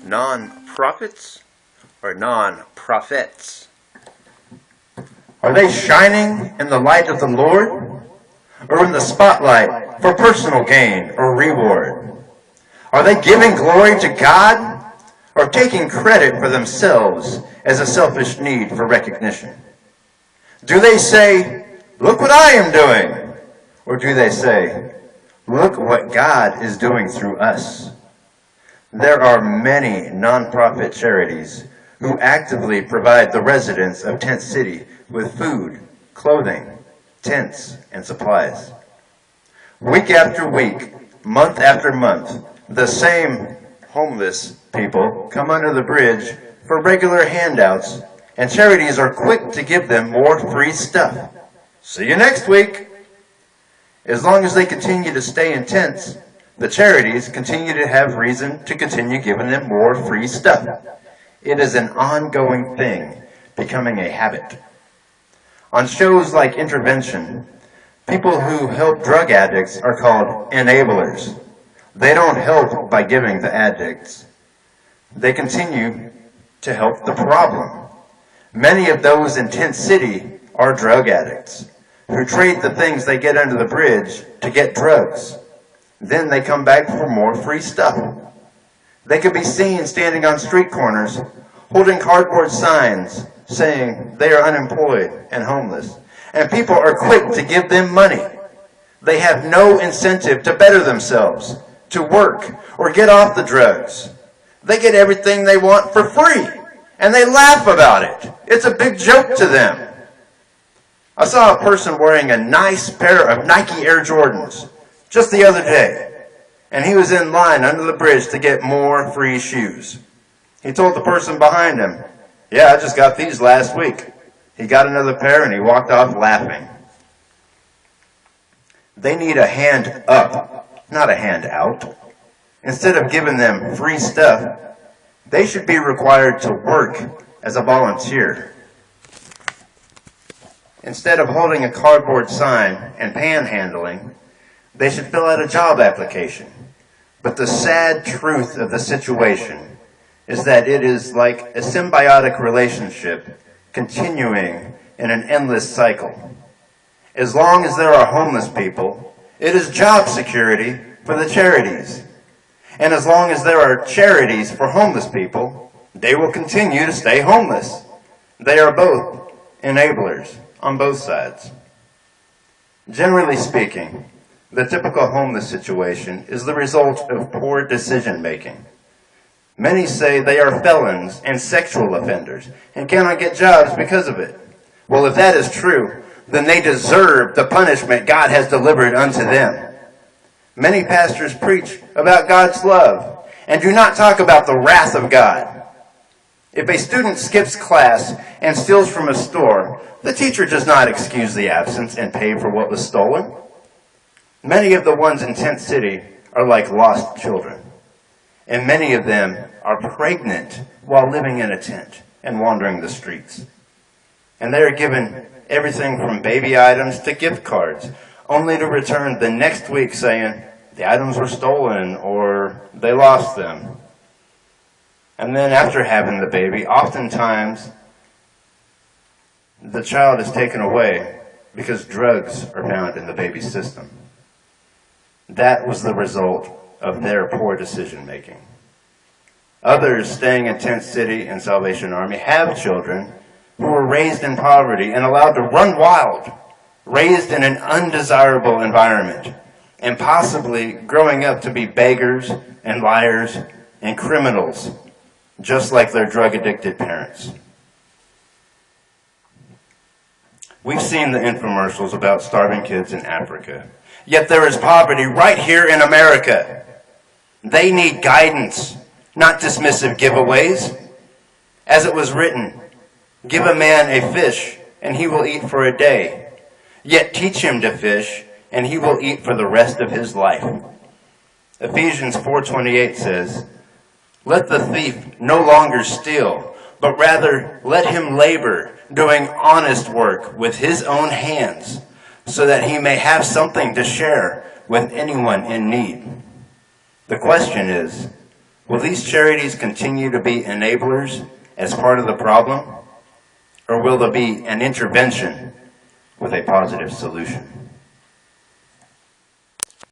non-profits or non-profits? Are they shining in the light of the Lord, or in the spotlight for personal gain or reward? Are they giving glory to God, or taking credit for themselves as a selfish need for recognition? Do they say, "Look what I am doing"? Or do they say, "Look what God is doing through us"? There are many nonprofit charities who actively provide the residents of Tent City with food, clothing, tents, and supplies. Week after week, month after month, the same homeless people come under the bridge for regular handouts, and charities are quick to give them more free stuff. See you next week. As long as they continue to stay in tents, the charities continue to have reason to continue giving them more free stuff. It is an ongoing thing, becoming a habit. On shows like Intervention, people who help drug addicts are called enablers. They don't help by giving the addicts. They continue to help the problem. Many of those in Tent City are drug addicts who trade the things they get under the bridge to get drugs. Then they come back for more free stuff. They could be seen standing on street corners, holding cardboard signs saying they are unemployed and homeless, and people are quick to give them money. They have no incentive to better themselves, to work, or get off the drugs. They get everything they want for free, and they laugh about it. It's a big joke to them. I saw a person wearing a nice pair of Nike Air Jordans just the other day, and he was in line under the bridge to get more free shoes. He told the person behind him, "Yeah, I just got these last week." He got another pair and he walked off laughing. They need a hand up, not a hand out. Instead of giving them free stuff, they should be required to work as a volunteer. Instead of holding a cardboard sign and panhandling, they should fill out a job application. But the sad truth of the situation is that it is like a symbiotic relationship continuing in an endless cycle. As long as there are homeless people, it is job security for the charities. And as long as there are charities for homeless people, they will continue to stay homeless. They are both enablers on both sides. Generally speaking, the typical homeless situation is the result of poor decision making. Many say they are felons and sexual offenders and cannot get jobs because of it. Well, if that is true, then they deserve the punishment God has delivered unto them. Many pastors preach about God's love and do not talk about the wrath of God. If a student skips class and steals from a store, the teacher does not excuse the absence and pay for what was stolen. Many of the ones in Tent City are like lost children, and many of them are pregnant while living in a tent and wandering the streets. And they are given everything from baby items to gift cards, only to return the next week saying the items were stolen or they lost them. And then after having the baby, oftentimes the child is taken away because drugs are found in the baby's system. That was the result of their poor decision making. Others staying in Tent City and Salvation Army have children who were raised in poverty and allowed to run wild, raised in an undesirable environment, and possibly growing up to be beggars and liars and criminals, just like their drug-addicted parents. We've seen the infomercials about starving kids in Africa, yet there is poverty right here in America. They need guidance, not dismissive giveaways. As it was written, "Give a man a fish, and he will eat for a day. Yet teach him to fish, and he will eat for the rest of his life." Ephesians 4:28 says, "Let the thief no longer steal, but rather let him labor, doing honest work with his own hands, so that he may have something to share with anyone in need." The question is, Will these charities continue to be enablers as part of the problem, or will there be an intervention with a positive solution?